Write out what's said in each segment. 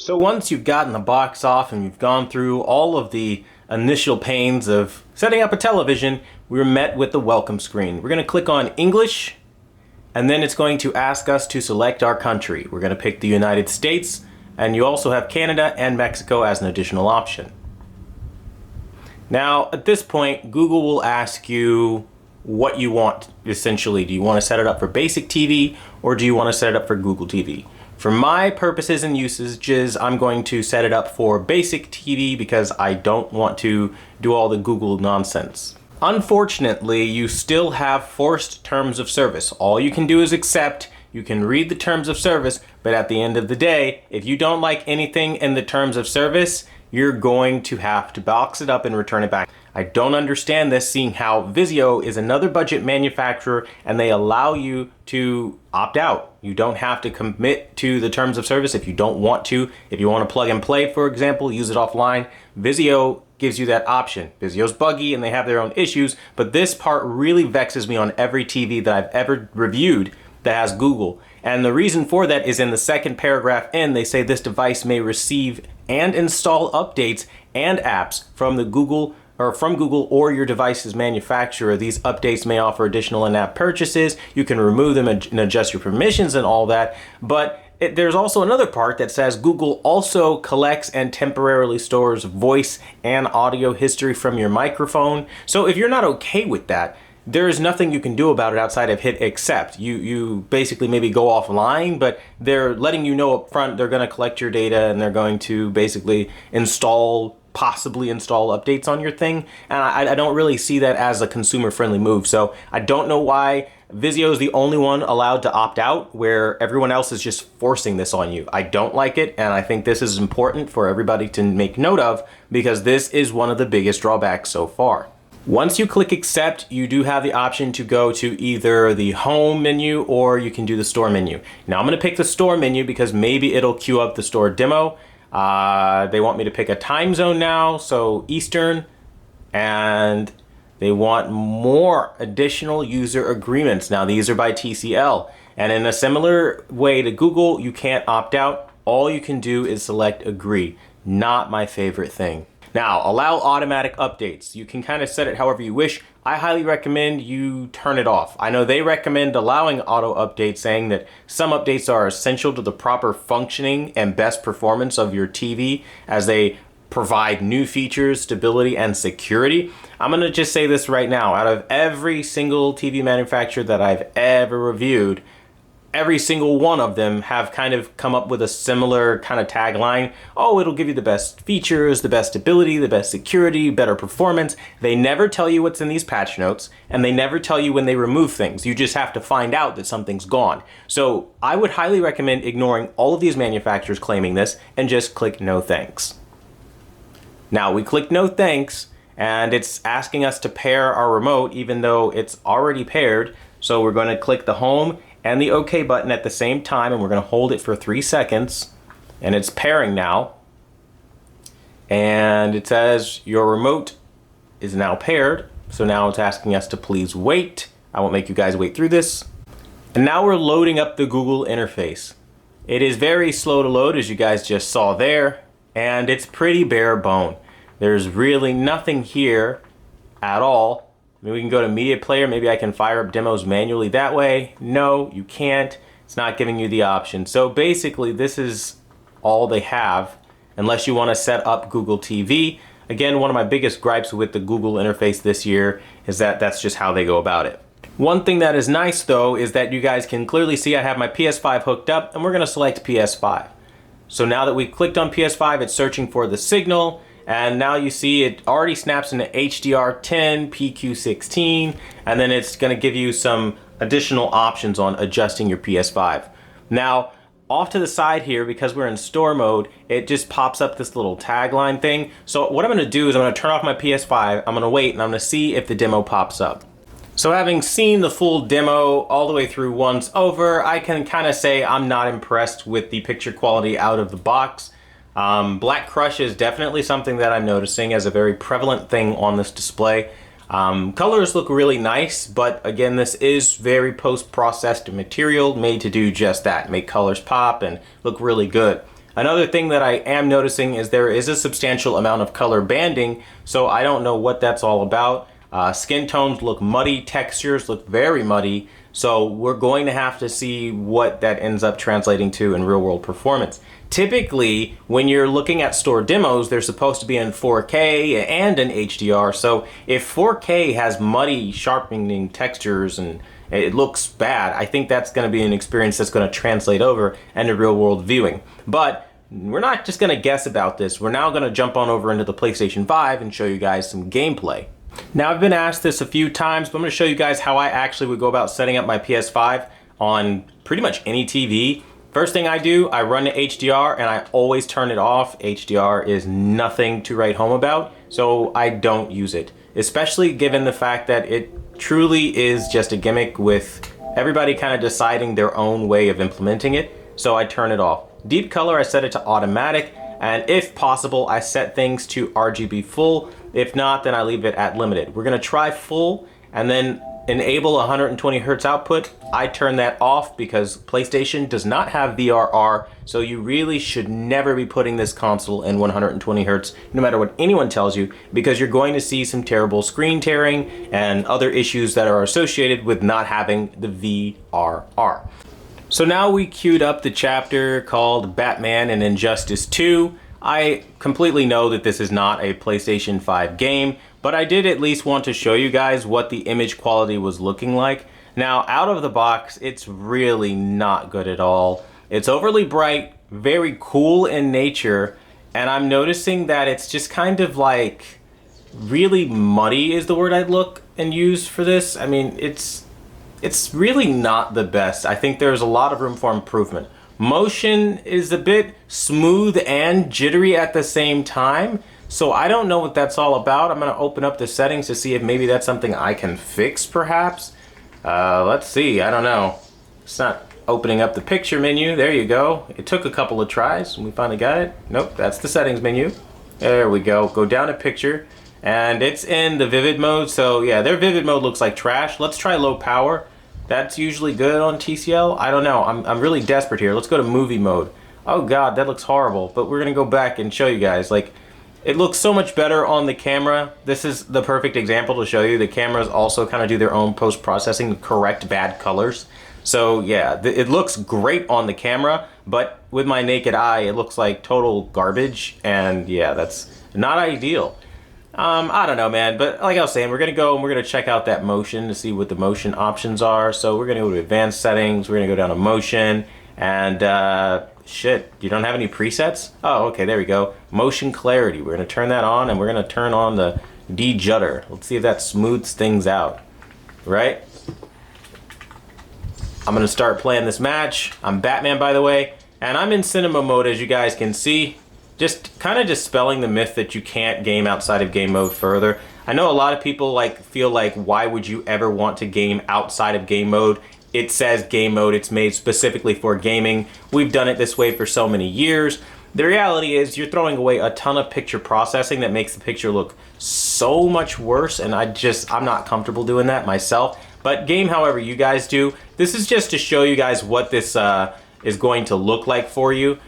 So once you've gotten the box off and you've gone through all of the initial pains of setting up a television, we're met with the welcome screen. We're going to click on English, and then it's going to ask us to select our country. We're going to pick the United States, and you also have Canada and Mexico as an additional option. Now, at this point, Google will ask you what you want, essentially. Do you want to set it up for basic TV, or do you want to set it up for Google TV? For my purposes and usages, I'm going to set it up for basic TV because I don't want to do all the Google nonsense. Unfortunately, you still have forced terms of service. All you can do is accept. You can read the terms of service, but at the end of the day, if you don't like anything in the terms of service, you're going to have to box it up and return it back. I don't understand this, seeing how Vizio is another budget manufacturer and they allow you to opt out. You don't have to commit to the terms of service if you don't want to. If you want to plug and play, for example, use it offline, Vizio gives you that option. Vizio's buggy and they have their own issues, but this part really vexes me on every TV that I've ever reviewed that has Google. And the reason for that is in the second paragraph in, they say this device may receive and install updates and apps from Google or your device's manufacturer. These updates may offer additional in-app purchases. You can remove them and adjust your permissions and all that. But there's also another part that says Google also collects and temporarily stores voice and audio history from your microphone. So if you're not okay with that, there is nothing you can do about it outside of hit accept. You basically maybe go offline, but they're letting you know up front they're going to collect your data and they're going to basically possibly install updates on your thing. And I don't really see that as a consumer-friendly move. So I don't know why Vizio is the only one allowed to opt out where everyone else is just forcing this on you. I don't like it, and I think this is important for everybody to make note of because this is one of the biggest drawbacks so far. Once you click accept, you do have the option to go to either the home menu or you can do the store menu. Now I'm going to pick the store menu because maybe it'll queue up the store demo. They want me to pick a time zone now, so Eastern, and they want more additional user agreements. Now these are by TCL, and in a similar way to Google, you can't opt out. All you can do is select agree. Not my favorite thing. Now, allow automatic updates. You can kind of set it however you wish. I highly recommend you turn it off. I know they recommend allowing auto updates, saying that some updates are essential to the proper functioning and best performance of your TV as they provide new features, stability, and security. I'm gonna just say this right now. Out of every single TV manufacturer that I've ever reviewed, every single one of them have kind of come up with a similar kind of tagline. Oh, it'll give you the best features, the best stability, the best security, better performance. They never tell you what's in these patch notes, and they never tell you when they remove things. You just have to find out that something's gone. So I would highly recommend ignoring all of these manufacturers claiming this and just click no thanks. Now we click no thanks, and it's asking us to pair our remote even though it's already paired. So we're going to click the home and the OK button at the same time, and we're going to hold it for 3 seconds, and it's pairing now. And it says your remote is now paired, so now it's asking us to please wait. I won't make you guys wait through this. And now we're loading up the Google interface. It is very slow to load, as you guys just saw there, and it's pretty bare bone. There's really nothing here at all. Maybe we can go to media player. Maybe I can fire up demos manually that way. No, you can't. It's not giving you the option. So basically this is all they have unless you want to set up Google TV. Again, one of my biggest gripes with the Google interface this year is that that's just how they go about it. One thing that is nice though is that you guys can clearly see I have my PS5 hooked up, and we're going to select PS5. So now that we clicked on PS5, it's searching for the signal. And now you see it already snaps into HDR10, PQ16, and then it's going to give you some additional options on adjusting your PS5. Now, off to the side here, because we're in store mode, it just pops up this little tagline thing. So what I'm going to do is I'm going to turn off my PS5, I'm going to wait, and I'm going to see if the demo pops up. So having seen the full demo all the way through once over, I can kind of say I'm not impressed with the picture quality out of the box. Black crush is definitely something that I'm noticing as a very prevalent thing on this display. Colors look really nice, but again, this is very post-processed material made to do just that, make colors pop and look really good. Another thing that I am noticing is there is a substantial amount of color banding, so I don't know what that's all about. Skin tones look muddy, textures look very muddy, so we're going to have to see what that ends up translating to in real world performance. Typically, when you're looking at store demos, they're supposed to be in 4K and in HDR, so if 4K has muddy, sharpening textures and it looks bad, I think that's going to be an experience that's going to translate over into real world viewing. But we're not just going to guess about this. We're now going to jump on over into the PlayStation 5 and show you guys some gameplay. Now, I've been asked this a few times, but I'm going to show you guys how I actually would go about setting up my PS5 on pretty much any TV. First thing I do, I run to HDR and I always turn it off. HDR is nothing to write home about, so I don't use it, especially given the fact that it truly is just a gimmick with everybody kind of deciding their own way of implementing it, so I turn it off. Deep color, I set it to automatic, and if possible, I set things to RGB full. If not, then I leave it at limited. We're gonna try full and then enable 120 hertz output. I turn that off because PlayStation does not have VRR, so you really should never be putting this console in 120 hertz, no matter what anyone tells you, because you're going to see some terrible screen tearing and other issues that are associated with not having the VRR. So now we queued up the chapter called Batman and Injustice 2. I completely know that this is not a PlayStation 5 game, but I did at least want to show you guys what the image quality was looking like. Now, out of the box, it's really not good at all. It's overly bright, very cool in nature, and I'm noticing that it's just kind of like really muddy is the word I'd look and use for this. I mean, it's really not the best. I think there's a lot of room for improvement. Motion is a bit smooth and jittery at the same time, so I don't know what that's all about. I'm gonna open up the settings to see if maybe that's something I can fix, perhaps. Let's see, I don't know. It's not opening up the picture menu. There you go. It took a couple of tries and we finally got it. Nope, that's the settings menu. There we go. Go down to picture, and it's in the vivid mode, so yeah, their vivid mode looks like trash. Let's try low power. That's usually good on TCL. I don't know. I'm really desperate here. Let's go to movie mode. Oh God, that looks horrible. But we're gonna go back and show you guys. Like, it looks so much better on the camera. This is the perfect example to show you. The cameras also kind of do their own post-processing to correct bad colors. So yeah, it looks great on the camera, but with my naked eye, it looks like total garbage. And yeah, that's not ideal. I don't know, man, but like I was saying, we're gonna go and we're gonna check out that motion to see what the motion options are. So we're gonna go to advanced settings, we're gonna go down to motion, and shit, you don't have any presets? Oh, okay, there we go. Motion clarity, we're gonna turn that on, and we're gonna turn on the de-judder. Let's see if that smooths things out, right? I'm gonna start playing this match. I'm Batman, by the way, and I'm in cinema mode, as you guys can see. Just kind of dispelling the myth that you can't game outside of game mode further. I know a lot of people feel like, why would you ever want to game outside of game mode? It says game mode, it's made specifically for gaming. We've done it this way for so many years. The reality is you're throwing away a ton of picture processing that makes the picture look so much worse, and I'm not comfortable doing that myself. But game however you guys do. This is just to show you guys what this is going to look like for you.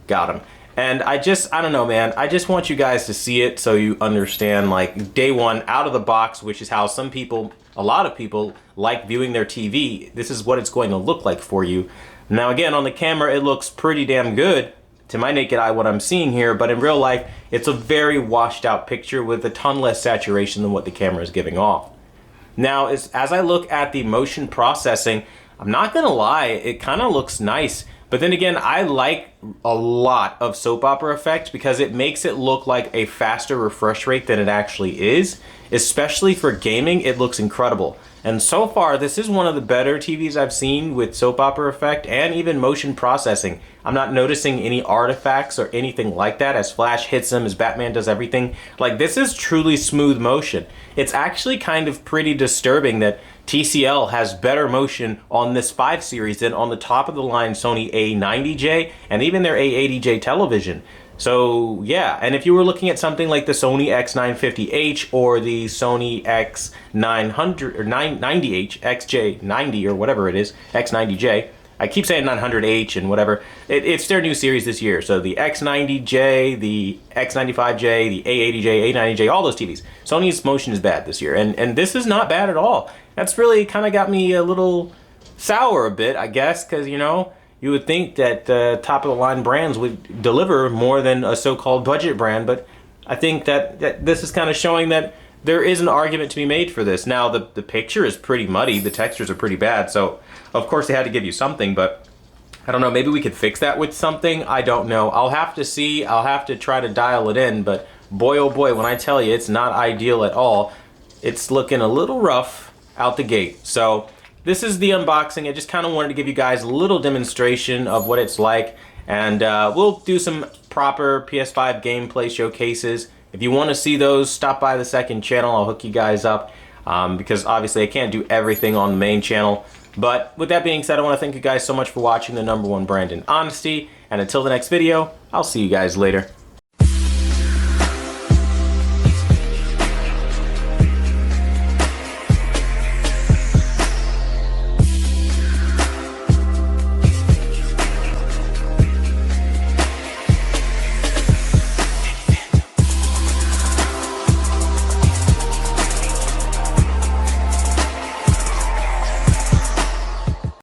Got him. And I don't know, man, I just want you guys to see it so you understand, like, day one, out of the box, which is how a lot of people like viewing their TV. This is what it's going to look like for you. Now, again, on the camera, it looks pretty damn good to my naked eye, what I'm seeing here, but in real life, it's a very washed out picture with a ton less saturation than what the camera is giving off. Now, as I look at the motion processing, I'm not gonna lie, it kind of looks nice. But then again, I like a lot of soap opera effect because it makes it look like a faster refresh rate than it actually is. Especially for gaming, it looks incredible. And so far, this is one of the better TVs I've seen with soap opera effect and even motion processing. I'm not noticing any artifacts or anything like that as Flash hits him, as Batman does everything. Like, this is truly smooth motion. It's actually kind of pretty disturbing that TCL has better motion on this 5 series than on the top of the line Sony A90J and even their A80J television. So yeah, and if you were looking at something like the Sony X950H or the Sony X900 or 990H, XJ90 or whatever it is, X90J, I keep saying 900H and whatever. It's their new series this year. So the X90J, the X95J, the A80J, A90J, all those TVs. Sony's motion is bad this year, and this is not bad at all. That's really kind of got me a little sour a bit, I guess, because, you know, you would think that top-of-the-line brands would deliver more than a so-called budget brand, but I think that this is kind of showing that there is an argument to be made for this. Now, the picture is pretty muddy, the textures are pretty bad, so of course they had to give you something, but I don't know, maybe we could fix that with something. I don't know. I'll have to see, I'll have to try to dial it in, but boy oh boy, when I tell you it's not ideal at all, it's looking a little rough out the gate. So this is the unboxing. I just kind of wanted to give you guys a little demonstration of what it's like, and we'll do some proper PS5 gameplay showcases. If you want to see those, stop by the second channel. I'll hook you guys up because obviously I can't do everything on the main channel. But with that being said, I want to thank you guys so much for watching the #1 brand in honesty. And until the next video, I'll see you guys later.